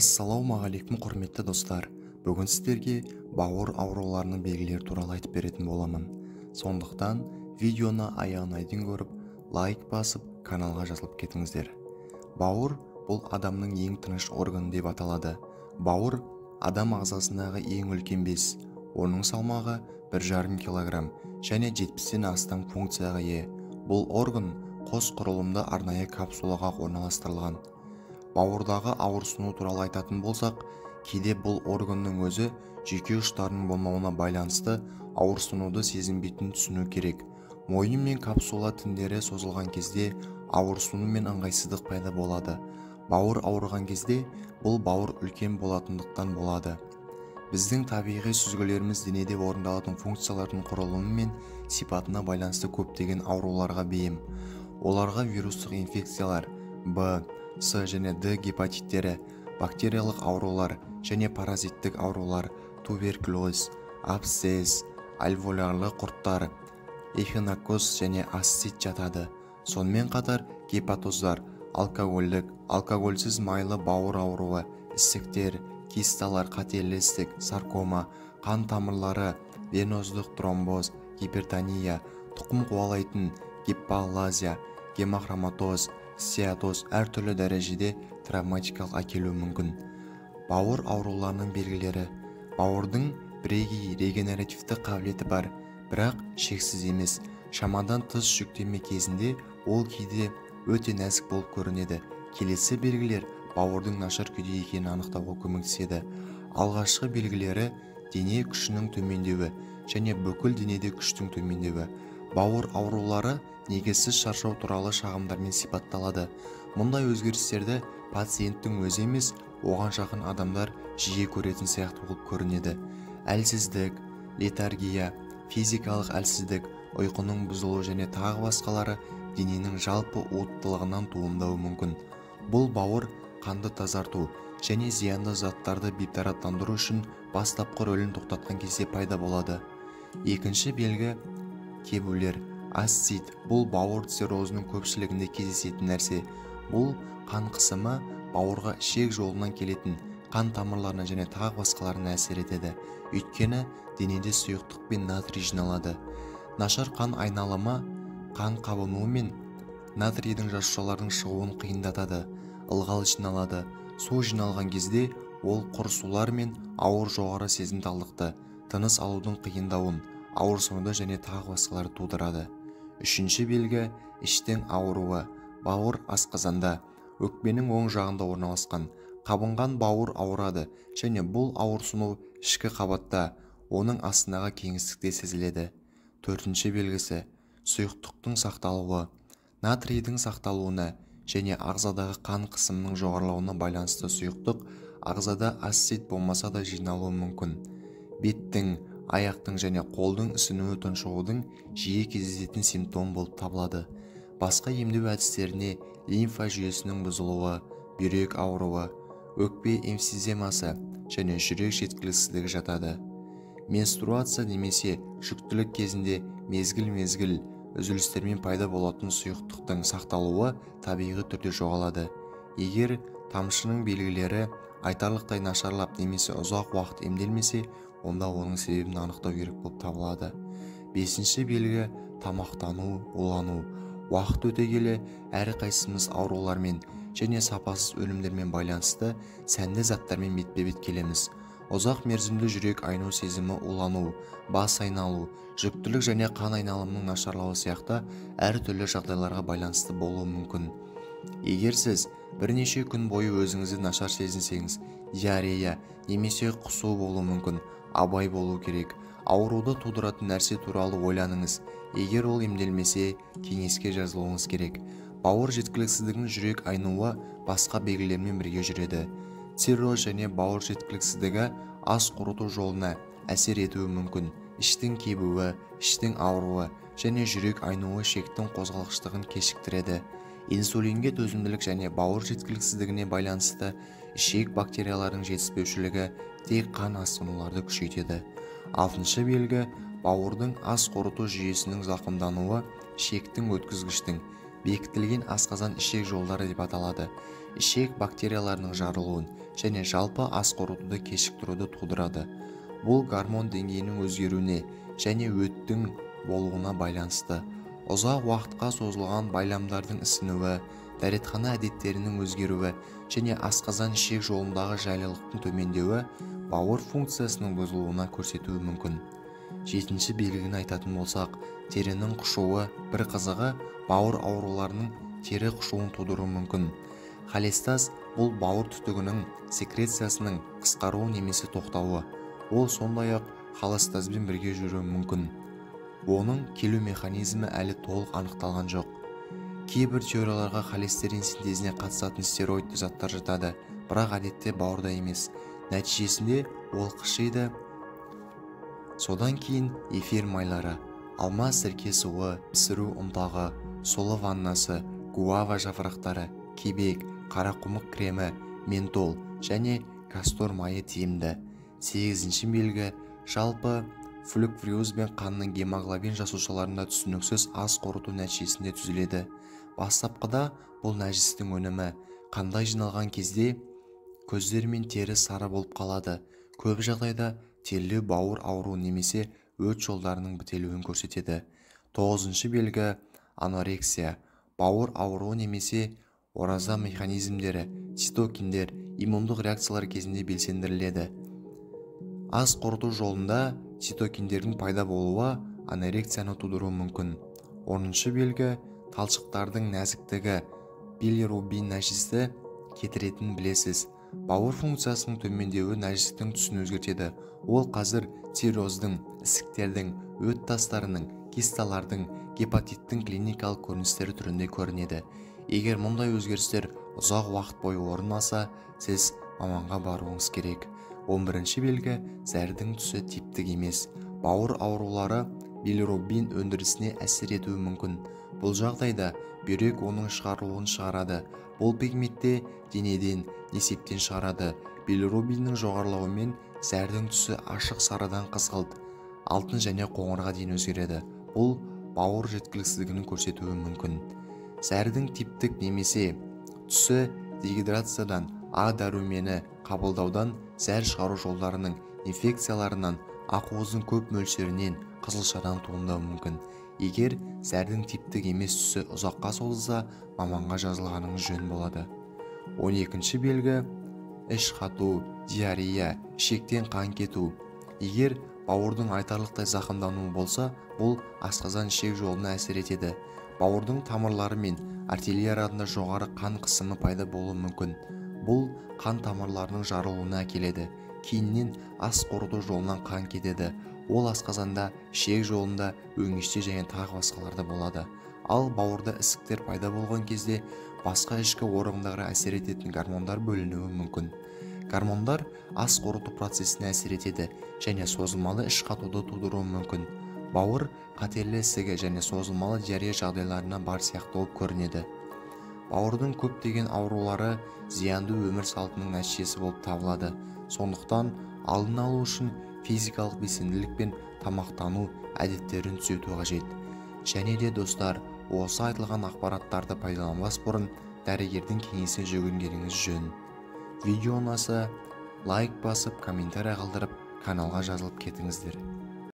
Ассалаумағалейкум құрметті достар. Бүгін сіздерге бауыр ауруларының белгілері туралы айтып беретін боламын. Сондықтан видеоны аяғына дейін көріп, лайк басып, каналға жазылып кетіңіздер. Бауыр бұл адамның ең тыныш органы деп аталады. Бауыр адам ағзасындағы ең үлкен без. Оның салмағы 1,5 килограмм және 70-тен астам функцияға ие. Бұл орган қос құрылымды арнайы капсулаға орналастырылған. Бауырдағы ауырсыну туралы айтатын болсақ, кейде бұл органның өзі жүйке ұштарының болмауына байланысты ауырсынуды сезінбейтінін түсіну керек. Мойын мен капсула тіндері созылған кезде ауырсыну мен ыңғайсыздық пайда болады. Бауыр ауырған кезде бұл бауыр үлкен болатындықтан болады. Біздің табиғи сүзгілеріміз денеде орындалатын функциялардың құрылымы мен сипатына байланысты көптеген ауруларға бейім. Оларға вирустық инфекциялар, Б, С және Д гепатиттері, бактериялық аурулар және паразиттік аурулар, туберкулез, абсцесс, альвеолярлы құрттар, эхинокоз және астит жатады. Сонымен қатар гепатоздар, алкогольсіз майлы бауыр ауруы, ісіктер, кисталар, қатерлі ісік, саркома, қан тамырлары, веноздық тромбоз, гипертония, тұқым қуалайтын гипоплазия, гемохроматоз, стеатоз әртүрлі дәрежеде травматикалық әкелуі мүмкін. Бауыр ауруларының белгілері. Бауырдың бірегей регенеративті қабілеті бар, бірақ шексіз емес. Шамадан тыс жүктеме кезінде ол кейде өте нәзік болып көрінеді. Келесі белгілер бауырдың нашар күйде екенін анықтауға көмектеседі. Алғашқы белгілері дене күшінің төмендеуі және бүкіл денеде күштің төмендеуі. Бауыр аурулары негізсіз шаршау туралы шағымдармен сипатталады. Мұндай өзгерістерді пациенттің өзі емес, оған жақын адамдар жиі көретін сияқты болып көрінеді. Әлсіздік, летаргия, физикалық әлсіздік, ұйқының бұзылуы және тағы басқалары дененің жалпы уыттылығынан туындауы мүмкін. Бұл бауыр қанды тазарту және зиянды заттарды бейтараптандыру үшін бастапқы рөлін тоқтатқан кезде пайда болады. Екінші белгі кебулер. Астит бұл бауыр циррозының көпшілігінде кездесетін нәрсе. Бұл қан қысымы бауырға ішек жолынан келетін қан тамырларына және тағы басқаларына әсер етеді. Өйткені денеде сұйықтық пен натрий жиналады. Нашар қан айналымы қан қабынуы мен натрийдің жасушалардың шығуын қиындатады. Ылғал жиналады. Су жиналған кезде ол құрысулар мен ауыр жоғары сезімталдықты, тыныс алудың қиындауын, ауырсынуды және тағы басқалары тудырады. Үшінші белгі іштің ауруы. Бауыр асқазанда, өкпенің оң жағында орналасқан. Қабынған бауыр ауырады және бұл ауырсыну ішкі қабатта, оның астындағы кеңістікте сезіледі. Төртінші белгісі сұйықтықтың сақталуы. Натрийдің сақталуына және ағзадағы қан қысымының жоғарылауына байланысты сұйықтық ағзада астит болмаса да жиналуы мүмкін. Беттің, аяқтың және қолдың ісінуі тұншығудың жиі кездесетін симптом болып табылады. Басқа емдеу әдістеріне лимфа жүйесінің бұзылуы, бүйрек ауруы, өкпе эмфиземасы және жүрек жеткіліксіздігі жатады. Менструация немесе жүктілік кезінде мезгіл-мезгіл үзілістермен пайда болатын сұйықтықтың сақталуы табиғи түрде жоғалады. Егер тамшының белгілері айтарлықтай нашарлап немесе ұзақ уақыт емделмесе, онда оның себебін анықтау керек болып табылады. Бесінші белгі тамақтану, улану. Уақыт өте келе әрқайсымыз аурулармен және сапасыз өлімдермен байланысты сәнді заттармен бетпе-бет келеміз. Ұзақ мерзімді жүрек айну сезімі, улану, бас айналу, жүктілік және қан айналымының нашарлауы сияқты әртүрлі жағдайларға байланысты болуы мүмкін. Егер сіз бірнеше күн бойы өзіңізді нашар сезінсеңіз, диарея немесе құсу болуы мүмкін. Абай болу керек. Ауруды тудыратын нәрсе туралы ойланыңыз. Егер ол емделмесе, кеңеске жазылуыңыз керек. Бауыр жеткіліксіздігінің жүрек айнуы басқа белгілермен бірге жүреді. Цирроз және бауыр жеткіліксіздігі ас қорыту жолына әсер етуі мүмкін. Іштің кебуі, іштің ауруы және жүрек айнуы ішектің қозғалғыштығын кешіктіреді. Инсулинге төзімділік және бауыр жеткіліксіздігіне байланысты ішек бактерияларының жетіспеушілігі тек қан асқынуларды күшейтеді. Алтыншы белгі бауырдың ас қорыту жүйесінің зақымдануы, ішектің өткізгіштің бекітілген асқазан ішек жолдары деп аталады. Ішек бактерияларының жарылуын және жалпы ас қорытуды кешіктіруді тудырады. Бұл гормон деңгейінің өзгеруіне және өттің болуына байланысты. Ұзақ уақытқа созылған байламдардың ісінуі, дәретхана әдеттерінің өзгеруі және асқазан ішек жолындағы жайлылықтың төмендеуі бауыр функциясының бұзылуына көрсетуі мүмкін. Жетінші белгіні айтатын болсақ, терінің қышуы. Бір қызығы, бауыр ауруларының тері қышуын тудыруы мүмкін. Холестаз бұл бауыр түтігінің секрециясының қысқаруы немесе тоқтауы. Ол сондай-ақ холестазбен бірге жүруі мүмкін. Оның келу механизмі әлі толық анықталған жоқ. Кейбір теорияларға холестерин синтезіне қатысатын стероидты заттар жатады, бірақ әдетте бауырда емес. Нәтижесінде ол қышиды. Содан кейін эфир майлары, алма сірке суы, пісіру ұнтағы, сұлы ваннасы, гуава жапырақтары, кебек, қарақұмық кремі, ментол және кастор майы тиімді. 8-ші белгі, жалпы флюквриоз бен қанның гемоглобин жасушаларында түсініксіз ас қорыту нәтижесінде түзіледі. Бастапқыда бұл нәжістің өнімі. Қандай жиналған кезде көздер мен тері сары болып қалады. Көп жағдайда терлеу бауыр ауруы немесе өт жолдарының бітелуін көрсетеді. 9-ші белгі, анорексия, бауыр ауруы немесе ораза механизмдері, цитокиндер, иммундық реакциялар кезінде белсендіріледі. Ас қорыту жолында цитокиндердің пайда болуы анорексияны тудыруы мүмкін. 10-шы белгі, талшықтардың нәзіктігі, билирубин нәжісті кетіретінін білесіз. Бауыр функциясының төмендеуі нәжістің түсін өзгертеді. Ол қазір цирроздың, ісіктердің, өт тастарының, кисталардың, гепатиттің клиникалық көріністері түрінде көрінеді. Егер мұндай өзгерістер ұзақ уақыт бойы орын алса, сіз маманға баруыңыз керек. 11-ші белгі, зәрдің түсі типтік емес. Бауыр аурулары билирубин өндірісіне әсер етуі мүмкін. Бұл жағдайда бүйрек оның шығарылуын шығарады. Бұл пигментте денеден, несептен шығарады. Билирубиннің жоғарылауымен зәрдің түсі ашық сарыдан қызғылт, алтын және қоңырға дейін өзгереді. Бұл бауыр жеткіліксіздігінің көрсетуі мүмкін. Зәрдің типтік немесе түсі дегидрациядан, А дәрумені қабылдаудан, зәр шығару жолдарының инфекцияларынан, ақуыздың көп мөлшерінен, қызылшадан туындауы мүмкін. Егер зәрдің типтік емес түсі ұзаққа созылса, маманға жазылғаныңыз жөн болады. 12-ші белгі, іш қату, диарея, ішектен қан кету. Егер бауырдың айтарлықтай зақымдануы болса, бұл асқазан ішек жолына әсер етеді. Бауырдың тамырлары мен артерияларында жоғары қан қысымы пайда болуы мүмкін. Бұл қан тамырларының жарылуына әкеледі. Кейіннен ас қорыту жолынан қан кетеді. Ол асқазанда, ішек жолында, өңеште және тағы басқаларда болады. Ал бауырда ісіктер пайда болған кезде басқа ішкі органдарға әсер ететін гормондар бөлінуі мүмкін. Гормондар ас қорыту процесіне әсер етеді және созылмалы іш қатуды тудыруы мүмкін. Бауыр қатерлі ісігі және созылмалы диарея жағдайларына бар сияқты болып көрінеді. Бауырдың көптеген аурулары зиянды өмір салтының нәтижесі болып табылады. Сондықтан алдын алу үшін физикалық белсенділік пен тамақтану әдеттерін түзету қажет. Және де достар, осы айтылған ақпараттарды пайдаланбас бұрын дәрігердің кеңесіне жүгінгеніңіз жөн. Видео ұнаса, лайк басып, комментарий қалдырып, каналға жазылып кетіңіздер.